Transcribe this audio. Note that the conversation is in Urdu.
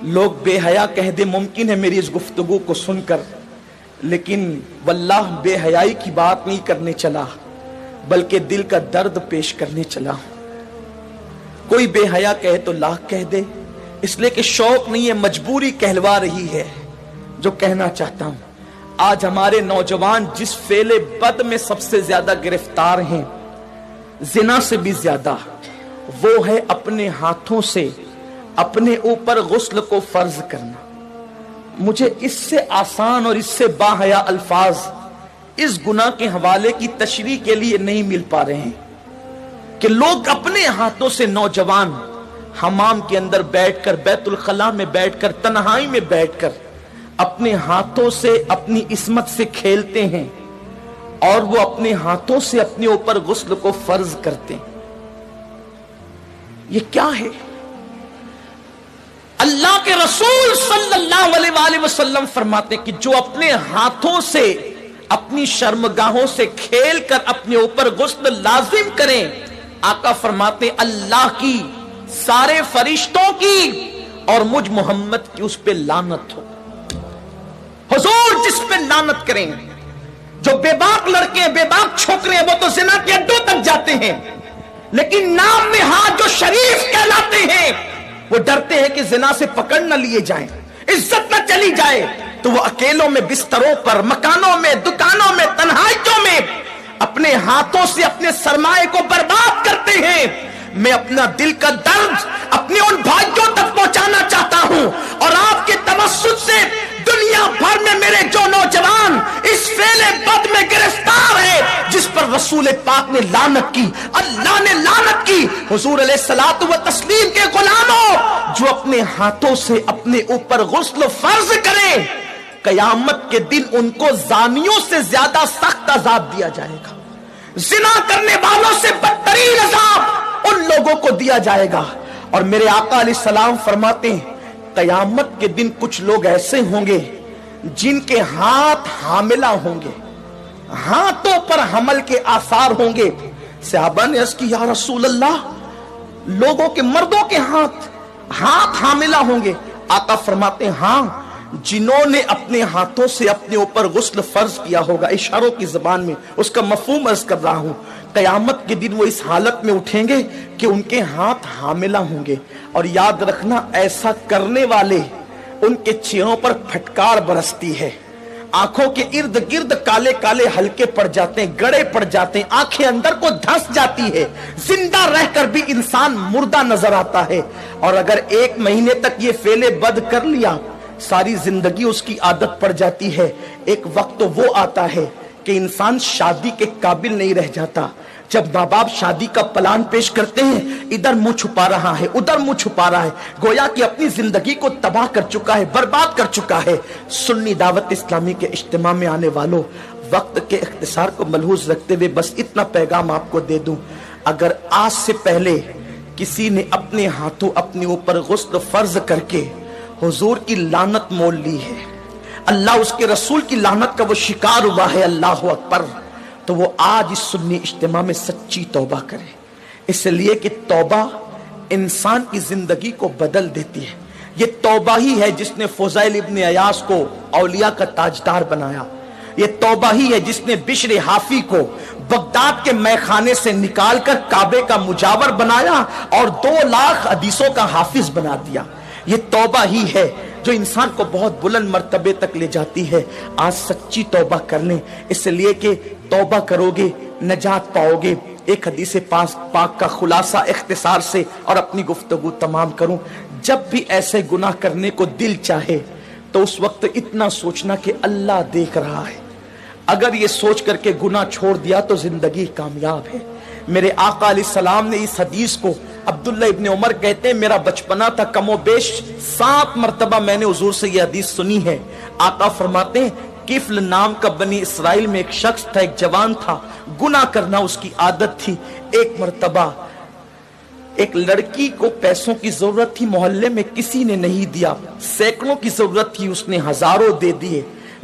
لوگ بے حیا کہہ دے، ممکن ہے میری اس گفتگو کو سن کر، لیکن واللہ بے حیائی کی بات نہیں کرنے چلا بلکہ دل کا درد پیش کرنے چلا ہوں۔ کوئی بے حیا کہے تو لاکھ کہہ دے، اس لیے کہ شوق نہیں ہے، مجبوری کہلوا رہی ہے۔ جو کہنا چاہتا ہوں، آج ہمارے نوجوان جس فعل بد میں سب سے زیادہ گرفتار ہیں، زنا سے بھی زیادہ، وہ ہے اپنے ہاتھوں سے اپنے اوپر غسل کو فرض کرنا۔ مجھے اس سے آسان اور اس سے باحیا الفاظ اس گناہ کے حوالے کی تشریح کے لیے نہیں مل پا رہے ہیں کہ لوگ اپنے ہاتھوں سے، نوجوان حمام کے اندر بیٹھ کر، بیت الخلاء میں بیٹھ کر، تنہائی میں بیٹھ کر اپنے ہاتھوں سے اپنی عصمت سے کھیلتے ہیں اور وہ اپنے ہاتھوں سے اپنے اوپر غسل کو فرض کرتے ہیں۔ یہ کیا ہے؟ اللہ کے رسول صلی اللہ علیہ وآلہ وسلم فرماتے کہ جو اپنے ہاتھوں سے اپنی شرمگاہوں سے کھیل کر اپنے اوپر غسل لازم کریں، آقا فرماتے اللہ کی، سارے فرشتوں کی اور مجھ محمد کی اس پہ لعنت ہو۔ حضور جس پہ لعنت کریں، جو بے باک لڑکے، بے باک چھوکرے ہیں، وہ تو زنا کے اڈوں تک جاتے ہیں، لیکن نام نہاد جو شریف کہلاتے ہیں وہ ڈرتے ہیں کہ زنا سے پکڑ نہ لیے جائیں، عزت نہ چلی جائے، تو وہ اکیلوں میں، بستروں پر، مکانوں میں، دکانوں میں، تنہائیوں میں اپنے ہاتھوں سے اپنے سرمایے کو برباد کرتے ہیں۔ میں اپنا دل کا درد اپنے ان بھائیوں تک پہنچانا چاہتا ہوں، اور آپ کے توسط سے دنیا بھر میں میرے جو نوجوان اس فعل بد میں گرفتار ہے، جس پر رسول پاک نے لعنت کی، اللہ نے لعنت کی، حضور علیہ الصلوۃ والتسلیم کے غلاموں، جو اپنے ہاتھوں سے اپنے اوپر غسل فرض کریں، قیامت کے دن ان کو زانیوں سے زیادہ سخت عذاب دیا جائے گا، زنا کرنے والوں سے بدترین عذاب ان لوگوں کو دیا جائے گا۔ اور میرے آقا علیہ السلام فرماتے ہیں قیامت کے دن کچھ لوگ ایسے ہوں گے جن کے ہاتھ حاملہ ہوں گے، ہاتھوں پر حمل کے آثار ہوں گے۔ صحابہ نے عرض کی یا رسول اللہ، لوگوں کے، مردوں کے ہاتھ حاملہ ہوں گے؟ آقا فرماتے ہیں ہاں، جنہوں نے اپنے ہاتھوں سے اپنے اوپر غسل فرض کیا ہوگا، اشاروں کی زبان میں اس کا مفہوم عرض کر رہا ہوں، قیامت کے دن وہ اس حالت میں اٹھیں گے کہ ان کے ہاتھ حاملہ ہوں گے۔ اور یاد رکھنا، ایسا کرنے والے ان کے چہروں پر پھٹکار برستی ہے، آنکھوں کے ارد گرد کالے کالے ہلکے پڑ جاتے ہیں، گڑے پڑ جاتے ہیں، آنکھیں اندر کو دھس جاتی ہے، زندہ رہ کر بھی انسان مردہ نظر آتا ہے۔ اور اگر 1 مہینے تک یہ فعل بد کر لیا، ساری زندگی اس کی عادت پڑ جاتی ہے۔ ایک وقت وہ آتا ہے کہ انسان شادی کے قابل نہیں رہ جاتا۔ جب ماں باپ شادی کا پلان پیش کرتے ہیں، ادھر منہ چھپا رہا ہے، ادھر منہ چھپا رہا ہے، گویا کہ اپنی زندگی کو تباہ کر چکا ہے، برباد کر چکا ہے۔ سنی دعوت اسلامی کے اجتماع میں آنے والوں، وقت کے اختصار کو ملحوظ رکھتے ہوئے بس اتنا پیغام آپ کو دے دوں، اگر آج سے پہلے کسی نے اپنے ہاتھوں اپنے اوپر غسل فرض کر کے حضور کی لعنت مول لی ہے، اللہ اس کے رسول کی لعنت کا وہ شکار ہوا ہے، اللہ اکبر، تو وہ آج اس سنی اجتماع میں سچی توبہ کرے، اس لیے کہ توبہ انسان کی زندگی کو بدل دیتی ہے۔ یہ توبہ ہی ہے جس نے فضیل ابن عیاض کو اولیاء کا تاجدار بنایا، یہ توبہ ہی ہے جس نے بشر حافی کو بغداد کے میخانے سے نکال کر کعبے کا مجاور بنایا اور 2 لاکھ حدیثوں کا حافظ بنا دیا۔ یہ توبہ ہی ہے جو انسان کو بہت بلند مرتبے تک لے جاتی ہے۔ آج سچی توبہ کر لیں، اس لیے کہ توبہ کرو گے نجات پاؤ گے۔ ایک حدیث پاک کا خلاصہ اختصار سے اور اپنی گفتگو تمام کروں، جب بھی ایسے گناہ کرنے کو دل چاہے تو اس وقت اتنا سوچنا کہ اللہ دیکھ رہا ہے، اگر یہ سوچ کر کے گناہ چھوڑ دیا تو زندگی کامیاب ہے۔ میرے آقا علیہ السلام نے اس حدیث کو، عبداللہ ابن عمر کہتے ہیں میرا بچپنا تھا، کم و بیش 7 مرتبہ میں نے حضور سے یہ حدیث سنی ہے۔ آقا فرماتے ہیں کفل نام کا بنی اسرائیل میں ایک شخص تھا، ایک جوان تھا، گناہ کرنا اس کی عادت تھی۔ ایک مرتبہ ایک لڑکی کو پیسوں کی ضرورت تھی، محلے میں کسی نے نہیں دیا، سینکڑوں کی ضرورت تھی، اس نے ہزاروں دے دیے۔